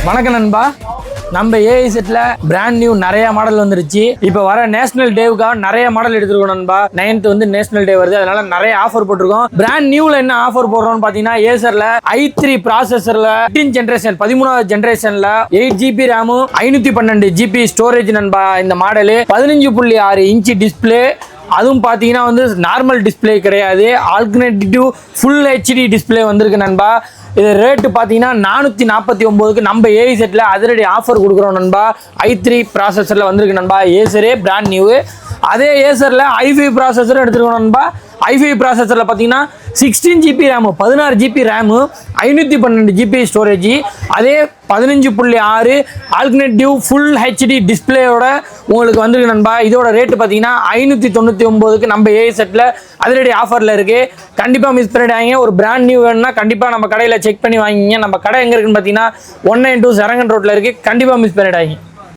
வணக்கம் நண்பா. நம்ம ஏஐசெட்ல பிராண்ட் நியூ நிறைய மாடல் வந்துருச்சு. இப்போ வர நேஷனல் டேவுக்காக நிறைய மாடல் எடுத்துருக்கோம் நண்பா. 9th வந்து நேஷனல் டே வருது, அதனால நிறைய ஆஃபர் போட்டிருக்கோம். பிராண்ட் நியூல என்ன ஆஃபர் போடுறோம்னு பாத்தீங்கன்னா, ஏசர்ல i3 ப்ராசஸர்ல 15 ஜெனரேஷன் 13வது ஜெனரேஷன்ல 8GB RAM 512GB ஸ்டோரேஜ் நண்பா. இந்த மாடலு 15.6 இன்ச் டிஸ்பிளே. அதுவும் பார்த்தீங்கன்னா வந்து நார்மல் டிஸ்பிளே கிடையாது, ஆல்டர்னேட்டிவ் ஃபுல் ஹெச்டி டிஸ்பிளே வந்திருக்கு நண்பா. இது ரேட்டு பார்த்தீங்கன்னா 449க்கு நம்ம ஏஐசெட்டில் அதிரடி ஆஃபர் கொடுக்குறோம் நண்பா. i3 ப்ராசஸரில் வந்திருக்கு நண்பா. ஏசரே பிராண்ட் நியூ. அதே ஏசரில் i5 ப்ராசஸரும் எடுத்துருக்கோம் நண்பா. i5 ப்ராசஸரில் பார்த்தீங்கன்னா 16GB RAM 16GB RAM 512GB storage. அதே 15.6 ஆல்டர்னேட்டிவ் ஃபுல் ஹெச்டி டிஸ்பிளேயோட உங்களுக்கு வந்துருக்கு நண்பா. இதோட ரேட்டு பார்த்தீங்கன்னா 599க்கு நம்ம ஏஐசெட்டில் அதிரடி ஆஃபரில் இருக்குது. கண்டிப்பாக மிஸ் பண்ணிடாங்க. ஒரு பிராண்ட் நியூ வேணும்னா கண்டிப்பாக நம்ம கடையில் செக் பண்ணி வாங்கிங்க. நம்ம கடை எங்கே இருக்குன்னு பார்த்தீங்கன்னா 192 சரங்கன் ரோட்டில் இருக்குது. கண்டிப்பாக மிஸ் பண்ணிடாங்க.